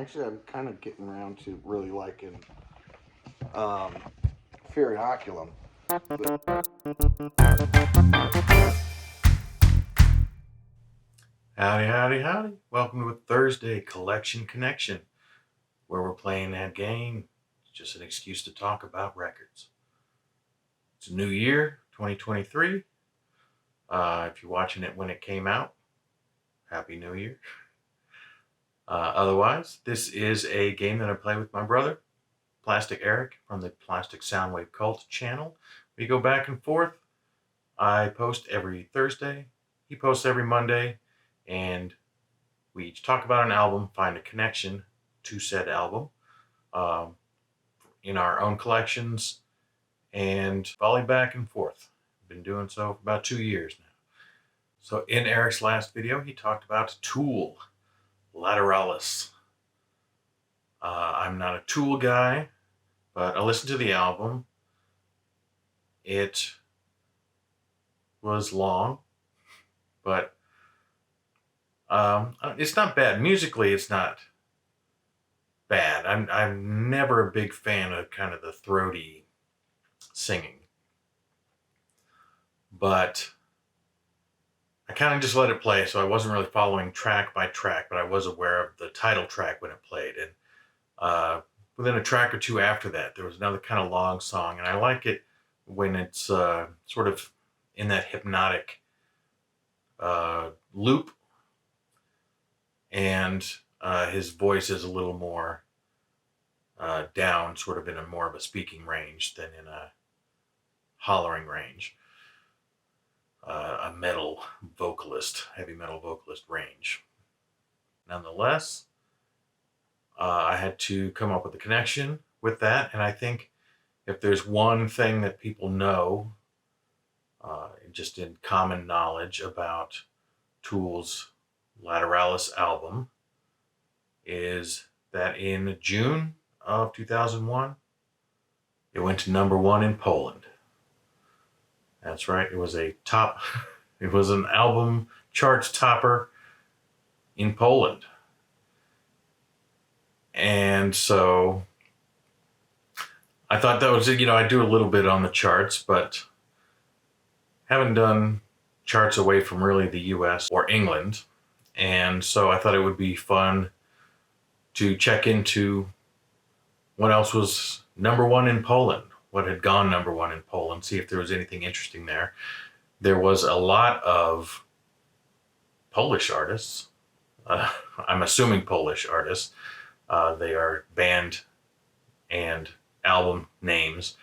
Actually, I'm kind of getting around to really liking um, Fear Inoculum. Howdy, howdy, howdy. Welcome to a Thursday Collection Connection, where we're playing that game. It's just an excuse to talk about records. It's a new year, 2023. If you're watching it when it came out, Happy New Year. Otherwise, this is a game that I play with my brother, Plastic Eric, from the Plastic Soundwave Cult channel. We go back and forth. I post every Thursday. He posts every Monday. And we each talk about an album, find a connection to said album um, in our own collections, and volley back and forth. Been doing so for about 2 years now. So in Eric's last video, he talked about Tool, Lateralis. I'm not a Tool guy, but I listened to the album. It was long, but it's not bad. Musically, it's not bad. I'm never a big fan of kind of the throaty singing, but I kind of just let it play, so I wasn't really following track by track, but I was aware of the title track when it played. And within a track or two after that, there was another kind of long song, and I like it when it's sort of in that hypnotic loop, and his voice is a little more down, sort of in a more of a speaking range than in a hollering range. A metal vocalist, heavy metal vocalist range. Nonetheless, I had to come up with a connection with that, and I think if there's one thing that people know, just in common knowledge about Tool's Lateralis album, is that in June of 2001, it went to #1 in Poland. That's right. It was it was an album charts topper in Poland. And so I thought that was it. I do a little bit on the charts, but haven't done charts away from really the US or England. And so I thought it would be fun to check into what else was #1 in Poland. What had gone #1 in Poland, see if there was anything interesting there. There was a lot of Polish artists. I'm assuming Polish artists. They are band and album names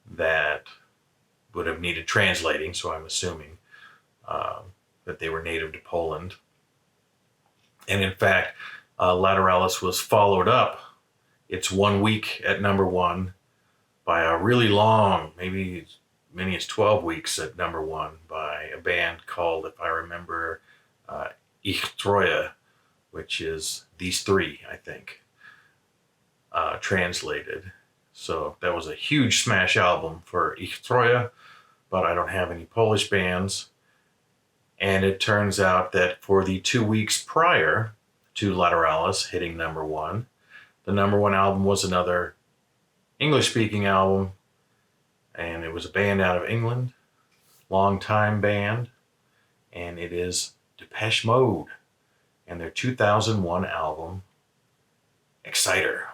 that would have needed translating, so I'm assuming that they were native to Poland. And in fact, Lateralis was followed up. It's 1 week at #1 by a really long, maybe as many as 12 weeks at #1 by a band called, if I remember, Ich Treue, which is These Three, I think, translated. So that was a huge smash album for Ich Treue, but I don't have any Polish bands. And it turns out that for the 2 weeks prior to Lateralis hitting #1, the #1 album was another English-speaking album, and it was a band out of England, long-time band, and it is Depeche Mode and their 2001 album, Exciter.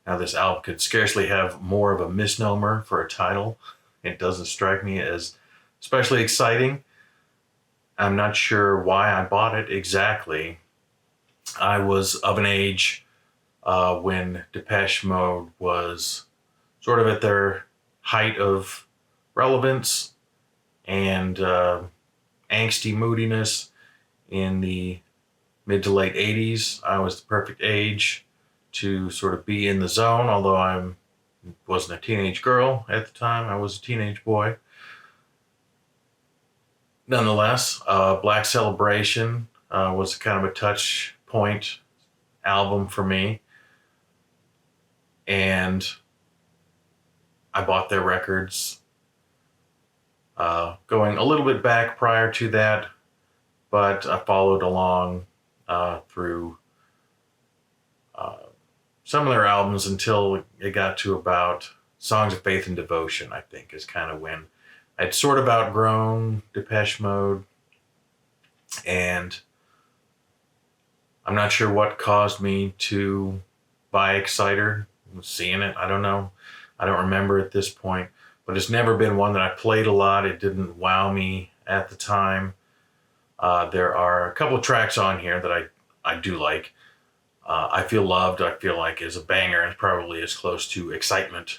Now, this album could scarcely have more of a misnomer for a title. It doesn't strike me as especially exciting. I'm not sure why I bought it exactly. I was of an age when Depeche Mode was sort of at their height of relevance and angsty moodiness in the mid to late 80s. I was the perfect age to sort of be in the zone, although I wasn't a teenage girl at the time. I was a teenage boy. Nonetheless, Black Celebration was kind of a touch point album for me. And I bought their records going a little bit back prior to that, but I followed along through some of their albums until it got to about Songs of Faith and Devotion, I think, is kind of when I'd sort of outgrown Depeche Mode. And I'm not sure what caused me to buy Exciter. Seeing it, I don't know. I don't remember at this point. But it's never been one that I played a lot. It didn't wow me at the time. There are a couple of tracks on here that I do like. I Feel Loved, I feel like, is a banger. It's probably as close to Excitement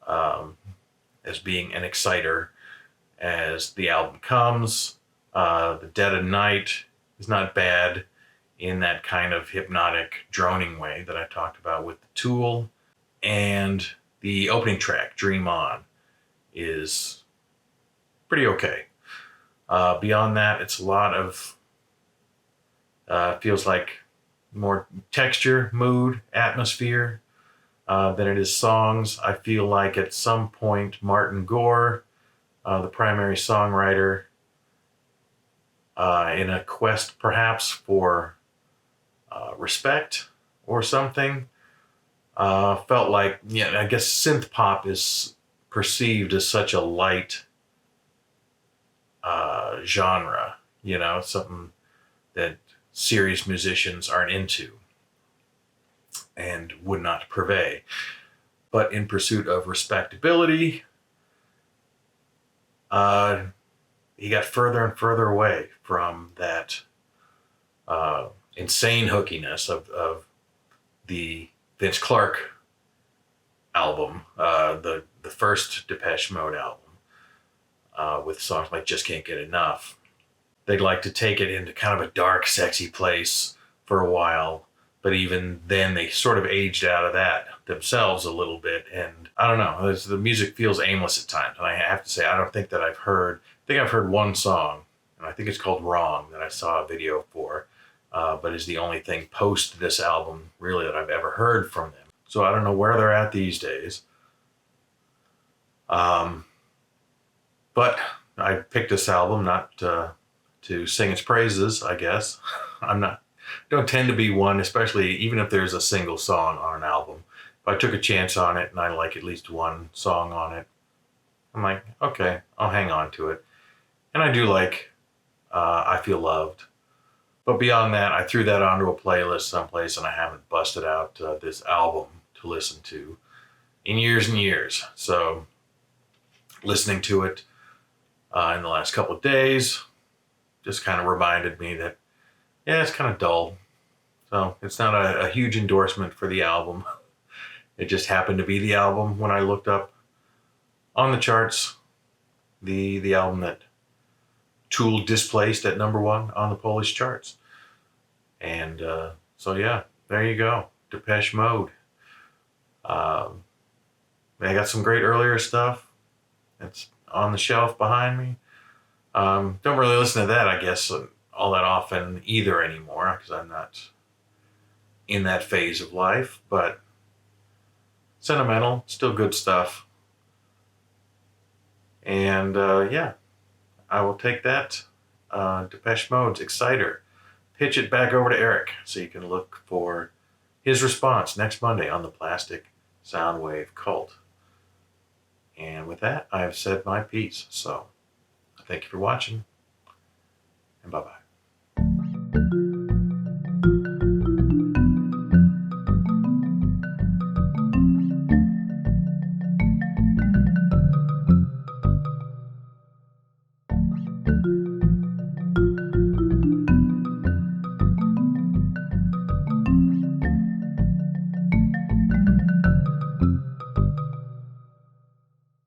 as being an exciter as the album comes. The Dead of Night is not bad in that kind of hypnotic droning way that I talked about with the Tool. And the opening track, Dream On, is pretty okay. Beyond that, it's a lot of, feels like more texture, mood, atmosphere than it is songs. I feel like at some point Martin Gore, the primary songwriter, in a quest perhaps for respect or something, felt like, I guess synth pop is perceived as such a light genre, something that serious musicians aren't into and would not purvey. But in pursuit of respectability, he got further and further away from that insane hookiness of the Vince Clarke album, the first Depeche Mode album, with songs like Just Can't Get Enough. They'd like to take it into kind of a dark, sexy place for a while, but even then they sort of aged out of that themselves a little bit. And I don't know, the music feels aimless at times. And I have to say, I don't think that I've heard one song, and I think it's called Wrong, that I saw a video for, but is the only thing post this album really that I've ever heard from them. So I don't know where they're at these days. But I picked this album not to sing its praises, I guess. Don't tend to be one, especially even if there's a single song on an album. If I took a chance on it and I like at least one song on it, I'm like, okay, I'll hang on to it. And I do like I Feel Loved. But beyond that, I threw that onto a playlist someplace and I haven't busted out this album to listen to in years and years. So listening to it in the last couple of days just kind of reminded me that, it's kind of dull. So it's not a huge endorsement for the album. It just happened to be the album when I looked up on the charts, the album that Tool displaced at #1 on the Polish charts. And so yeah, there you go. Depeche Mode. They got some great earlier stuff. It's on the shelf behind me. Don't really listen to that, I guess, all that often either anymore, because I'm not in that phase of life. But sentimental, still good stuff. And I will take that Depeche Mode's Exciter, pitch it back over to Eric so you can look for his response next Monday on the Plastic Soundwave Cult. And with that, I have said my piece. So thank you for watching, and bye-bye.